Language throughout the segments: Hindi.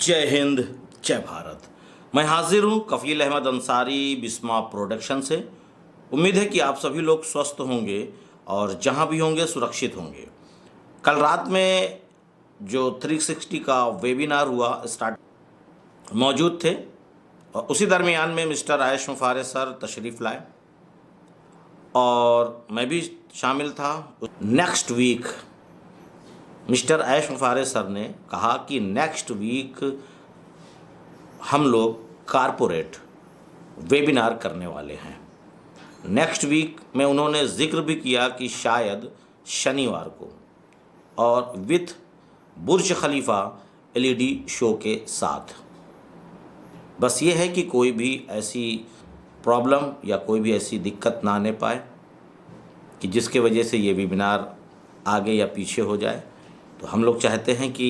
जय हिंद, जय भारत। मैं हाजिर हूँ कफ़ील अहमद अंसारी बिस्मा प्रोडक्शन से। उम्मीद है कि आप सभी लोग स्वस्थ होंगे और जहाँ भी होंगे सुरक्षित होंगे। कल रात में जो 360 का वेबिनार हुआ स्टार्ट मौजूद थे और उसी दरमियान में मिस्टर आयश मुफारे सर तशरीफ़ लाए और मैं भी शामिल था। नेक्स्ट वीक मिस्टर आयश मुफारे सर ने कहा कि नेक्स्ट वीक हम लोग कारपोरेट वेबिनार करने वाले हैं। नेक्स्ट वीक में उन्होंने ज़िक्र भी किया कि शायद शनिवार को और with Burj Khalifa LED show के साथ। बस ये है कि कोई भी ऐसी प्रॉब्लम या कोई भी ऐसी दिक्कत ना आने पाए कि जिसके वजह से ये वेबिनार आगे या पीछे हो जाए। तो हम लोग चाहते हैं कि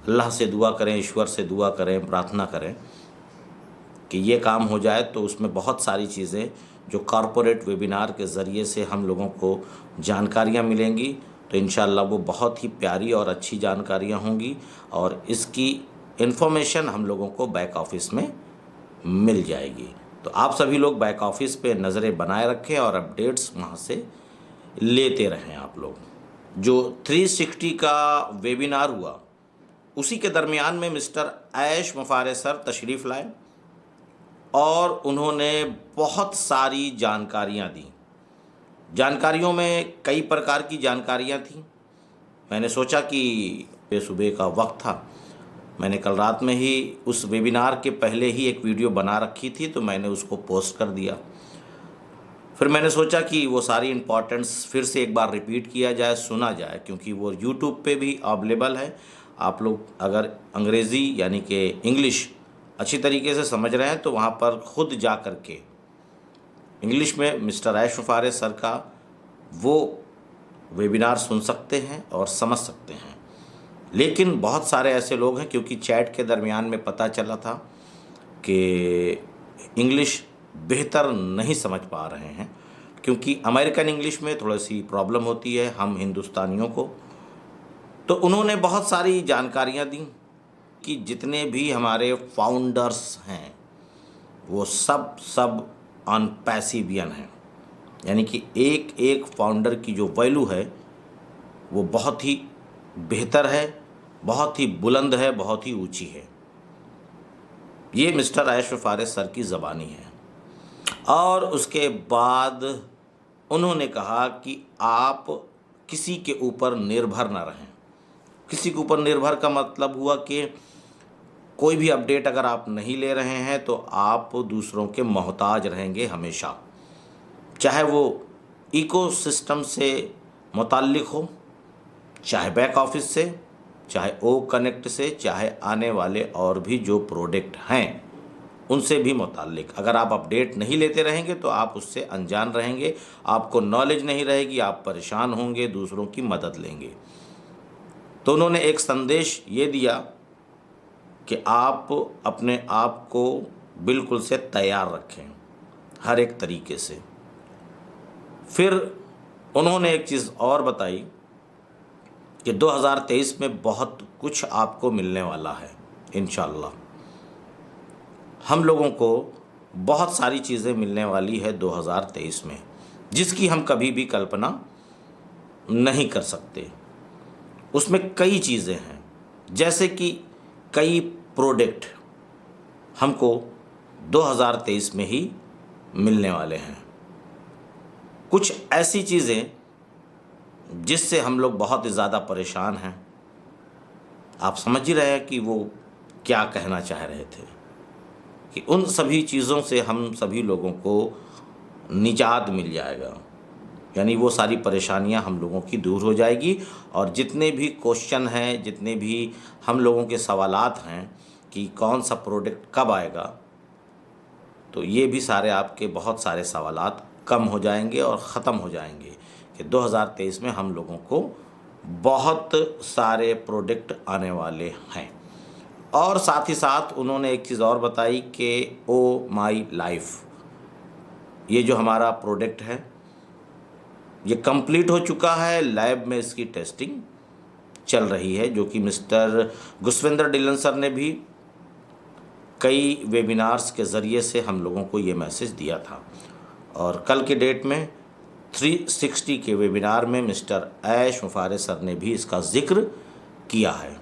अल्लाह से दुआ करें, ईश्वर से दुआ करें, प्रार्थना करें कि ये काम हो जाए। तो उसमें बहुत सारी चीज़ें जो कॉरपोरेट वेबिनार के ज़रिए से हम लोगों को जानकारियाँ मिलेंगी, तो इंशाअल्लाह वो बहुत ही प्यारी और अच्छी जानकारियाँ होंगी और इसकी इन्फॉर्मेशन हम लोगों को बैक ऑफिस में मिल जाएगी। तो आप सभी लोग बैक ऑफिस पे नज़रें बनाए रखें और अपडेट्स वहाँ से लेते रहें। आप लोग जो 360 का वेबिनार हुआ उसी के दरमियान में मिस्टर आयश मुफारे सर तशरीफ़ लाए और उन्होंने बहुत सारी जानकारियाँ दी। जानकारियों में कई प्रकार की जानकारियाँ थीं। मैंने सोचा कि सुबह का वक्त था, मैंने कल रात में ही उस वेबिनार के पहले ही एक वीडियो बना रखी थी, तो मैंने उसको पोस्ट कर दिया। फिर मैंने सोचा कि वो सारी इम्पॉर्टेंट्स फिर से एक बार रिपीट किया जाए, सुना जाए, क्योंकि वो यूट्यूब पे भी अवेलेबल है। आप लोग अगर अंग्रेज़ी यानी कि इंग्लिश अच्छी तरीके से समझ रहे हैं तो वहाँ पर ख़ुद जा कर के इंग्लिश में मिस्टर आयश मुफारे सर का वो वेबिनार सुन सकते हैं और समझ सकते हैं। लेकिन बहुत सारे ऐसे लोग हैं, क्योंकि चैट के दरमियान में पता चला था कि इंग्लिश बेहतर नहीं समझ पा रहे हैं, क्योंकि अमेरिकन इंग्लिश में थोड़ी सी प्रॉब्लम होती है हम हिंदुस्तानियों को। तो उन्होंने बहुत सारी जानकारियाँ दी कि जितने भी हमारे फाउंडर्स हैं वो सब अनपैसिवियन हैं, यानी कि एक एक फाउंडर की जो वैल्यू है वो बहुत ही बेहतर है, बहुत ही बुलंद है, बहुत ही ऊंची है। ये मिस्टर आयश मुफारे सर की ज़बानी है। और उसके बाद उन्होंने कहा कि आप किसी के ऊपर निर्भर ना रहें। किसी के ऊपर निर्भर का मतलब हुआ कि कोई भी अपडेट अगर आप नहीं ले रहे हैं तो आप दूसरों के मोहताज रहेंगे हमेशा, चाहे वो इकोसिस्टम से मुताल्लिक़ हो, चाहे बैक ऑफिस से, चाहे ओ कनेक्ट से, चाहे आने वाले और भी जो प्रोडक्ट हैं उनसे भी मुताल्लिक़। अगर आप अपडेट नहीं लेते रहेंगे तो आप उससे अनजान रहेंगे, आपको नॉलेज नहीं रहेगी, आप परेशान होंगे, दूसरों की मदद लेंगे। तो उन्होंने एक संदेश ये दिया कि आप अपने आप को बिल्कुल से तैयार रखें हर एक तरीके से। फिर उन्होंने एक चीज़ और बताई कि 2023 में बहुत कुछ आपको मिलने वाला है। इंशाअल्लाह हम लोगों को बहुत सारी चीज़ें मिलने वाली है 2023 में, जिसकी हम कभी भी कल्पना नहीं कर सकते। उसमें कई चीज़ें हैं, जैसे कि कई प्रोडक्ट हमको 2023 में ही मिलने वाले हैं। कुछ ऐसी चीज़ें जिससे हम लोग बहुत ज़्यादा परेशान हैं। आप समझ ही रहे हैं कि वो क्या कहना चाह रहे थे, कि उन सभी चीज़ों से हम सभी लोगों को निजात मिल जाएगा, यानी वो सारी परेशानियां हम लोगों की दूर हो जाएगी। और जितने भी क्वेश्चन हैं, जितने भी हम लोगों के सवालात हैं कि कौन सा प्रोडक्ट कब आएगा, तो ये भी सारे आपके बहुत सारे सवालात कम हो जाएंगे और ख़त्म हो जाएंगे कि 2023 में हम लोगों को बहुत सारे प्रोडक्ट आने वाले हैं। और साथ ही साथ उन्होंने एक चीज़ और बताई कि ओ माई लाइफ, ये जो हमारा प्रोडक्ट है ये कंप्लीट हो चुका है, लैब में इसकी टेस्टिंग चल रही है, जो कि मिस्टर गुसविंदर डिलन सर ने भी कई वेबिनार्स के ज़रिए से हम लोगों को ये मैसेज दिया था। और कल के डेट में 360 के वेबिनार में मिस्टर ऐश मुफारे सर ने भी इसका ज़िक्र किया है।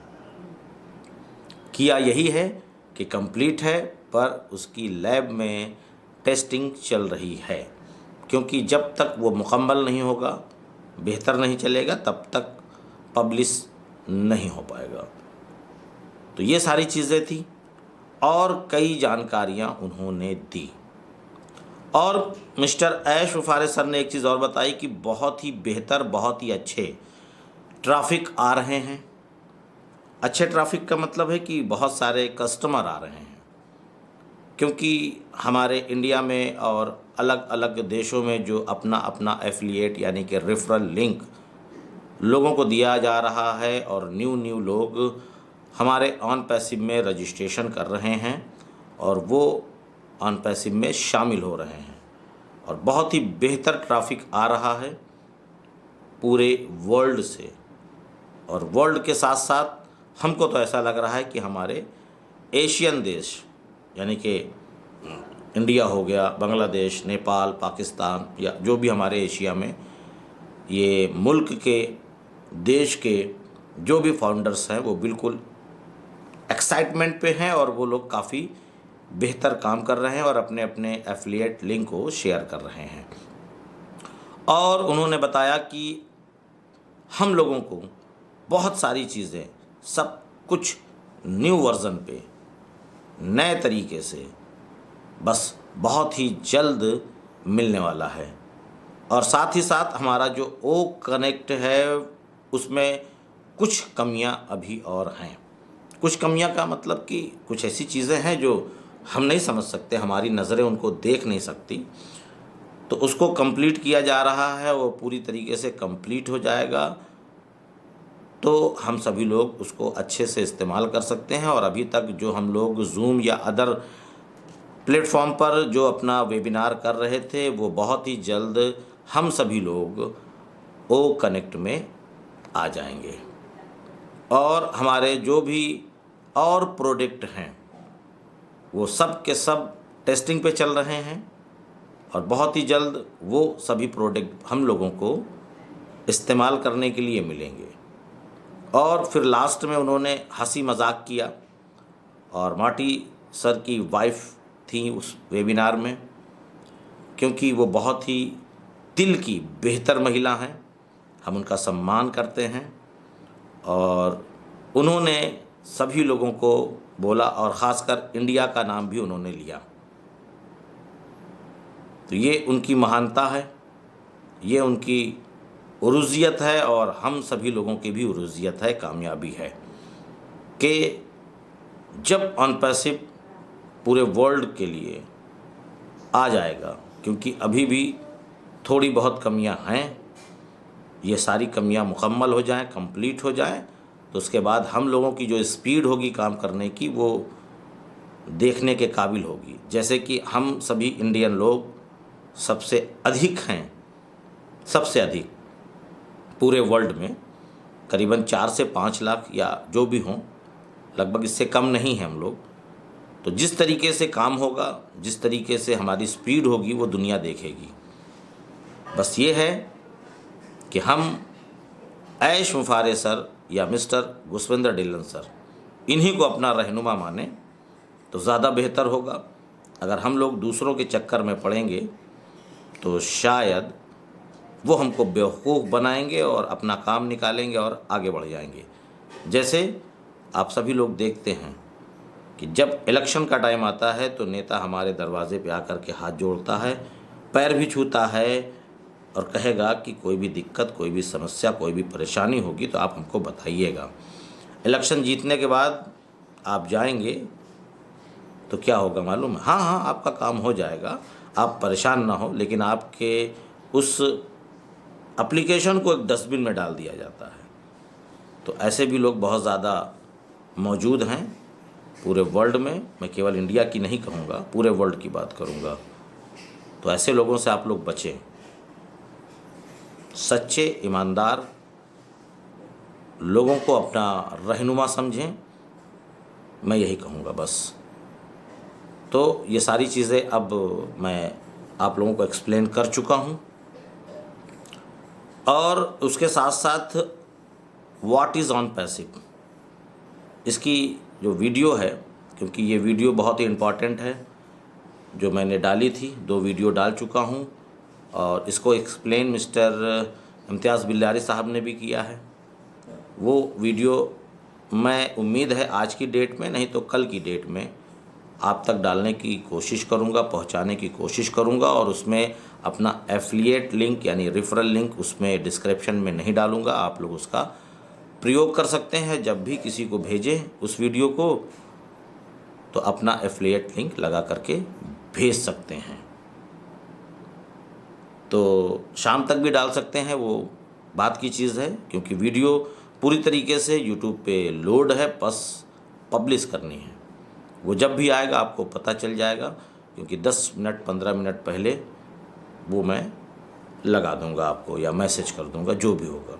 किया यही है कि कंप्लीट है, पर उसकी लैब में टेस्टिंग चल रही है, क्योंकि जब तक वो मुकम्मल नहीं होगा, बेहतर नहीं चलेगा, तब तक पब्लिश नहीं हो पाएगा। तो ये सारी चीज़ें थी और कई जानकारियाँ उन्होंने दी। और मिस्टर ऐश मुफारे सर ने एक चीज़ और बताई कि बहुत ही बेहतर, बहुत ही अच्छे ट्रैफिक आ रहे हैं। अच्छे ट्रैफिक का मतलब है कि बहुत सारे कस्टमर आ रहे हैं, क्योंकि हमारे इंडिया में और अलग अलग देशों में जो अपना अपना एफिलिएट यानी कि रेफरल लिंक लोगों को दिया जा रहा है, और न्यू लोग हमारे ऑन पैसिव में रजिस्ट्रेशन कर रहे हैं और वो ऑन पैसिव में शामिल हो रहे हैं, और बहुत ही बेहतर ट्रैफिक आ रहा है पूरे वर्ल्ड से। और वर्ल्ड के साथ साथ हमको तो ऐसा लग रहा है कि हमारे एशियन देश यानी कि इंडिया हो गया, बांग्लादेश, नेपाल, पाकिस्तान, या जो भी हमारे एशिया में ये मुल्क के देश के जो भी फाउंडर्स हैं वो बिल्कुल एक्साइटमेंट पे हैं, और वो लोग काफ़ी बेहतर काम कर रहे हैं और अपने अपने एफिलिएट लिंक को शेयर कर रहे हैं। और उन्होंने बताया कि हम लोगों को बहुत सारी चीज़ें, सब कुछ न्यू वर्ज़न पे, नए तरीके से बस बहुत ही जल्द मिलने वाला है। और साथ ही साथ हमारा जो ओ कनेक्ट है उसमें कुछ कमियां अभी और हैं। कुछ कमियां का मतलब कि कुछ ऐसी चीज़ें हैं जो हम नहीं समझ सकते, हमारी नज़रें उनको देख नहीं सकती, तो उसको कंप्लीट किया जा रहा है। वो पूरी तरीके से कंप्लीट हो जाएगा तो हम सभी लोग उसको अच्छे से इस्तेमाल कर सकते हैं। और अभी तक जो हम लोग जूम या अदर प्लेटफॉर्म पर जो अपना वेबिनार कर रहे थे, वो बहुत ही जल्द हम सभी लोग ओ कनेक्ट में आ जाएंगे। और हमारे जो भी और प्रोडक्ट हैं वो सब के सब टेस्टिंग पे चल रहे हैं, और बहुत ही जल्द वो सभी प्रोडक्ट हम लोगों को इस्तेमाल करने के लिए मिलेंगे। और फिर लास्ट में उन्होंने हंसी मजाक किया, और मार्टी सर की वाइफ थी उस वेबिनार में, क्योंकि वो बहुत ही दिल की बेहतर महिला हैं, हम उनका सम्मान करते हैं। और उन्होंने सभी लोगों को बोला, और ख़ासकर इंडिया का नाम भी उन्होंने लिया। तो ये उनकी महानता है, ये उनकी उरूजियत है, और हम सभी लोगों की भी उरूजियत है, कामयाबी है कि जब ऑन पैसिव पूरे वर्ल्ड के लिए आ जाएगा, क्योंकि अभी भी थोड़ी बहुत कमियां हैं, ये सारी कमियां मुकम्मल हो जाएं, कंप्लीट हो जाएं, तो उसके बाद हम लोगों की जो स्पीड होगी काम करने की वो देखने के काबिल होगी। जैसे कि हम सभी इंडियन लोग सबसे अधिक हैं, सबसे अधिक पूरे वर्ल्ड में, करीबन 4 से 5 लाख या जो भी हों, लगभग इससे कम नहीं है हम लोग। तो जिस तरीके से काम होगा, जिस तरीके से हमारी स्पीड होगी, वो दुनिया देखेगी। बस ये है कि हम ऐश मुफारे सर या मिस्टर गुसविंदर डिलन सर, इन्हीं को अपना रहनुमा माने तो ज़्यादा बेहतर होगा। अगर हम लोग दूसरों के चक्कर में पड़ेंगे तो शायद वो हमको बेवकूफ़ बनाएंगे और अपना काम निकालेंगे और आगे बढ़ जाएंगे। जैसे आप सभी लोग देखते हैं कि जब इलेक्शन का टाइम आता है तो नेता हमारे दरवाजे पे आकर के हाथ जोड़ता है, पैर भी छूता है, और कहेगा कि कोई भी दिक्कत, कोई भी समस्या, कोई भी परेशानी होगी तो आप हमको बताइएगा। इलेक्शन जीतने के बाद आप जाएंगे तो क्या होगा मालूम है? हाँ, आपका काम हो जाएगा, आप परेशान ना हो, लेकिन आपके उस एप्लीकेशन को एक डस्टबिन में डाल दिया जाता है। तो ऐसे भी लोग बहुत ज़्यादा मौजूद हैं पूरे वर्ल्ड में। मैं केवल इंडिया की नहीं कहूँगा, पूरे वर्ल्ड की बात करूँगा। तो ऐसे लोगों से आप लोग बचें। सच्चे, ईमानदार लोगों को अपना रहनुमा समझें, मैं यही कहूँगा बस। तो ये सारी चीज़ें अब मैं आप लोगों को एक्सप्लेन कर चुका हूँ। और उसके साथ साथ व्हाट इज़ ऑन पैसिव, इसकी जो वीडियो है, क्योंकि ये वीडियो बहुत ही इम्पॉर्टेंट है, जो मैंने डाली थी, 2 वीडियो डाल चुका हूँ और इसको एक्सप्लेन मिस्टर इम्तियाज़ बिल्लारी साहब ने भी किया है। वो वीडियो मैं उम्मीद है आज की डेट में, नहीं तो कल की डेट में आप तक डालने की कोशिश करूंगा, पहुंचाने की कोशिश करूंगा। और उसमें अपना एफिलिएट लिंक यानी रेफरल लिंक उसमें डिस्क्रिप्शन में नहीं डालूंगा, आप लोग उसका प्रयोग कर सकते हैं। जब भी किसी को भेजें उस वीडियो को तो अपना एफिलिएट लिंक लगा करके भेज सकते हैं। तो शाम तक भी डाल सकते हैं, वो बात की चीज़ है, क्योंकि वीडियो पूरी तरीके से यूट्यूब पे लोड है, बस पब्लिश करनी है। वो जब भी आएगा आपको पता चल जाएगा, क्योंकि 10 मिनट 15 मिनट पहले वो मैं लगा दूंगा आपको या मैसेज कर दूंगा, जो भी होगा।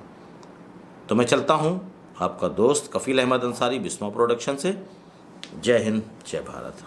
तो मैं चलता हूँ, आपका दोस्त कफील अहमद अंसारी, बिस्मा प्रोडक्शन से। जय हिंद, जय भारत।